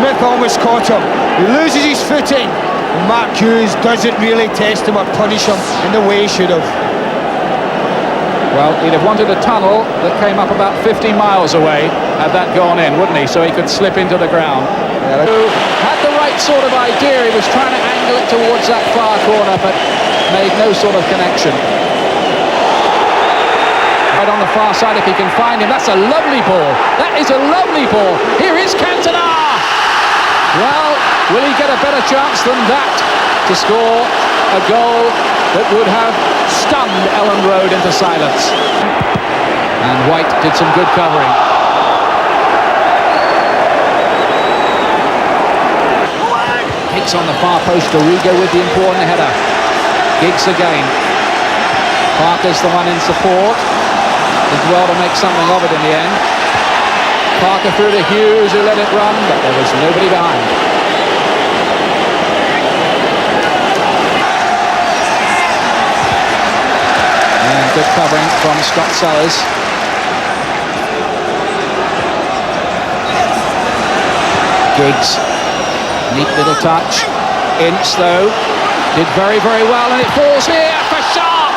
Smith almost caught him. He loses his footing. And Mark Hughes doesn't really test him or punish him in the way he should have. Well, he'd have wanted a tunnel that came up about 50 miles away had that gone in, wouldn't he? So he could slip into the ground. Yeah, had the right sort of idea. He was trying to angle it towards that far corner, but made no sort of connection. Right on the far side, if he can find him. That's a lovely ball. That is a lovely ball. Here is Cantona. Well, will he get a better chance than that to score a goal that would have stunned Ellen Road into silence? And White did some good covering. Kicks on the far post, Origo with the important header. Giggs again. Parker's the one in support. Did well to make something of it in the end. Parker through to Hughes, who let it run, but there was nobody behind. And good covering from Scott Sellers. Giggs, neat little touch. Ince, though, did very, very well, and it falls here for Sharp.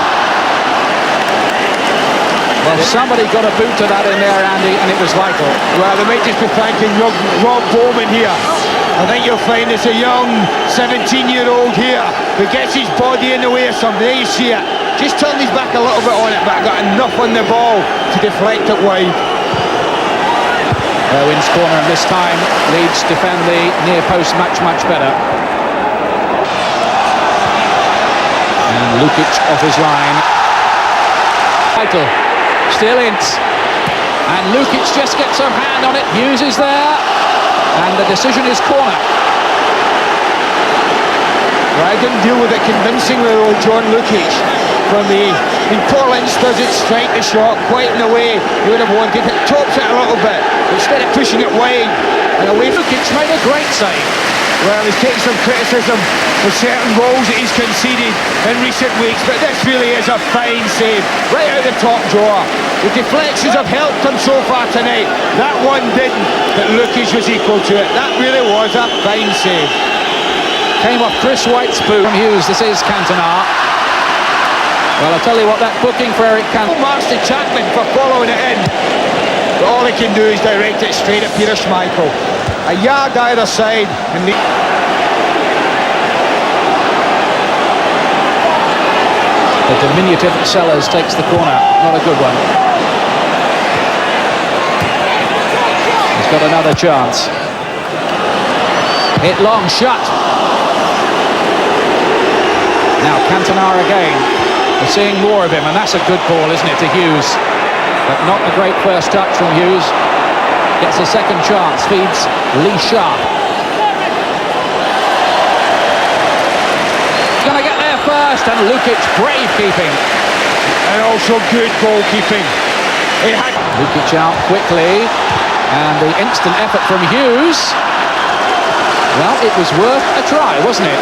Well, somebody got a boot to that in there, Andy, and it was vital. Well, they might just be thanking Rob Bowman here. I think you'll find it's a young 17-year-old here who gets his body in the way of something. There you see it. Just turned his back a little bit on it, but got enough on the ball to deflect it wide. Owen's corner, and this time Leeds defend the near post much, much better. And Lukic off his line. Vital. Still Ince, and Lukic just gets some hand on it. Hughes is there, and the decision is corner. Well, I didn't deal with it convincingly though, John Lukic. Paul Ince does it, strike the shot quite in the way he would have wanted it, tops it a little bit, instead of pushing it wide and away. Lukic made a great save. Well, he's taken some criticism for certain goals that he's conceded in recent weeks, but this really is a fine save, right out the top drawer. The deflections have helped him so far tonight. That one didn't, but Lukic was equal to it. That really was a fine save. Came off Chris White's boot from Hughes. This is Cantona. Well, I'll tell you what, that booking for Eric Cantona. Marks to Chapman for following it in. But all he can do is direct it straight at Peter Schmeichel. A yard either side, and the diminutive Sellers takes the corner. Not a good one. He's got another chance. Hit long, shot. Now Cantona again. We're seeing more of him, and that's a good ball, isn't it, to Hughes? But not a great first touch from Hughes. Gets a second chance, feeds Lee Sharp. Gonna get there first, and Lukic brave keeping. And also good goalkeeping. Lukic out quickly, and the instant effort from Hughes. Well, it was worth a try, wasn't it?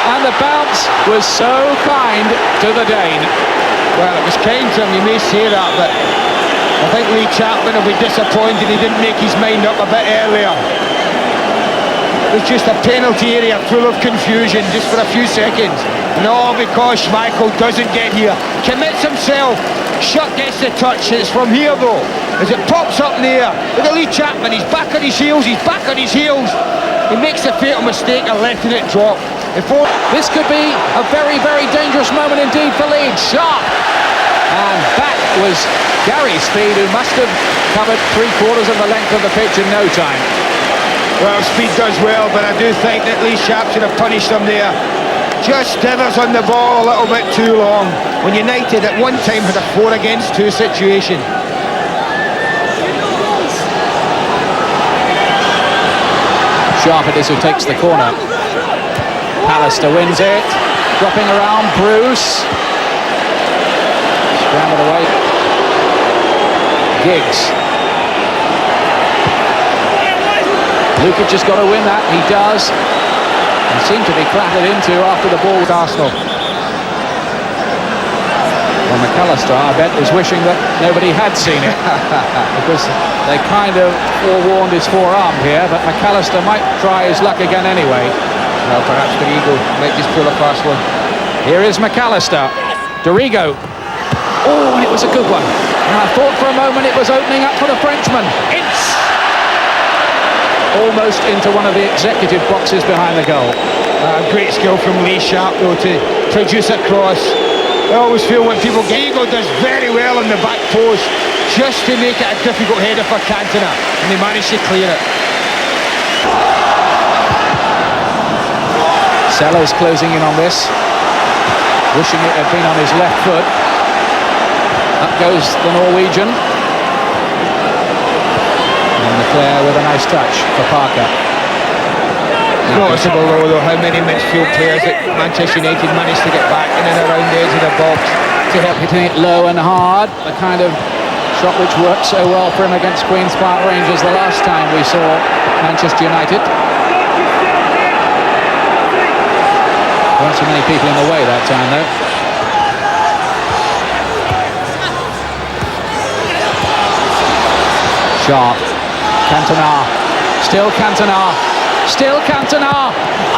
And the bounce was so kind to the Dane. Well, it was kind to him, you may say that, but I think Lee Chapman will be disappointed he didn't make his mind up a bit earlier. It was just a penalty area full of confusion just for a few seconds. And all because Schmeichel doesn't get here. Commits himself. Shutt gets the touch. It's from here though. As it pops up in the air. Look at Lee Chapman. He's back on his heels. He's back on his heels. He makes the fatal mistake of letting it drop. This could be a very, very dangerous moment indeed for Leeds. Sharp. And that was Gary Speed, who must have covered 3/4 of the length of the pitch in no time. Well, Speed does well, but I do think that Lee Sharp should have punished him there. Just dithers on the ball a little bit too long. When United at one time had a 4-against-2 situation. Sharp it is who takes the corner. Pallister wins it. Dropping around, Bruce. Scrambled away. Giggs. Lukic just got to win that. He does. And seemed to be clattered into after the ball with Arsenal. Well, McAllister, I bet, is wishing that nobody had seen it because they kind of forewarned his forearm here, but McAllister might try his luck again anyway. Well, perhaps Dorigo might just pull a fast one. Here is McAllister. Dorigo. Oh, and it was a good one. And I thought for a moment it was opening up for the Frenchman. It's almost into one of the executive boxes behind the goal. Great skill from Lee Sharp, though, to produce a cross. I always feel when people get... Dorigo does very well on the back post, just to make it a difficult header for Cantona, and they managed to clear it. Sellers closing in on this, wishing it had been on his left foot. Up goes the Norwegian. And Leclerc with a nice touch for Parker. Noticeable though how many midfield players that Manchester United managed to get back in and around the edge of the box to help. Hitting it low and hard, the kind of shot which worked so well for him against Queen's Park Rangers the last time we saw Manchester United. Weren't so many people in the way that time though. Sharp, Cantona, still Cantona, still Cantona,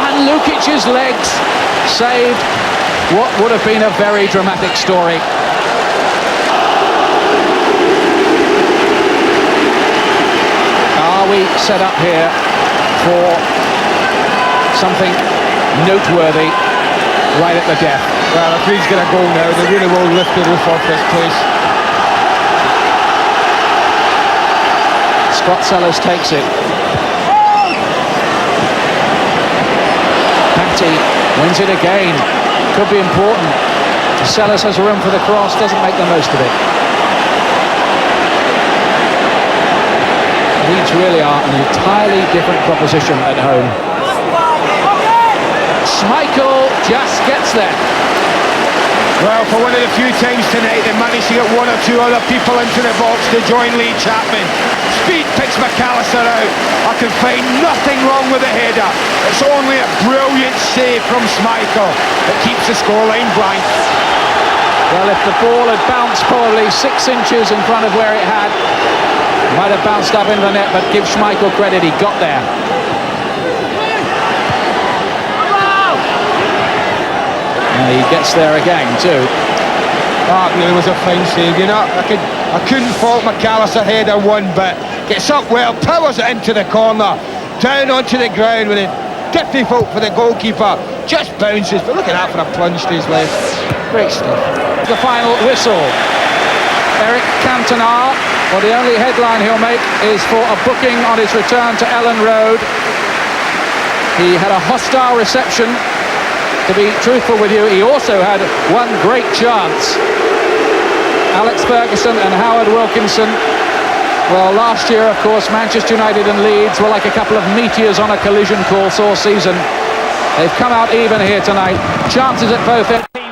and Lukic's legs saved what would have been a very dramatic story. Are we set up here for something noteworthy right at the death? Well, if he's going to go now, they really will lift the roof off this place. Scott Sellers takes it. Patty wins it again. Could be important. Sellers has room for the cross, doesn't make the most of it. Leeds really are an entirely different proposition at home. Schmeichel just gets there. Well, for one of the few times tonight they managed to get one or two other people into the box to join Lee Chapman. Speed picks McAllister out. I can find nothing wrong with the header. It's only a brilliant save from Schmeichel that keeps the scoreline blank. Well, if the ball had bounced probably 6 inches in front of where it had, might have bounced up into the net, but give Schmeichel credit, he got there. And he gets there again too. That really was a fine save, you know. I couldn't fault McAllister header one bit. Gets up well, powers it into the corner, down onto the ground with it. Difficult for the goalkeeper. Just bounces, but look at that for a plunge to his left. Great stuff. The final whistle. Eric Cantona, well, the only headline he'll make is for a booking on his return to Ellen Road. He had a hostile reception. To be truthful with you, he also had one great chance. Alex Ferguson and Howard Wilkinson. Well, last year, of course, Manchester United and Leeds were like a couple of meteors on a collision course all season. They've come out even here tonight. Chances at both ends.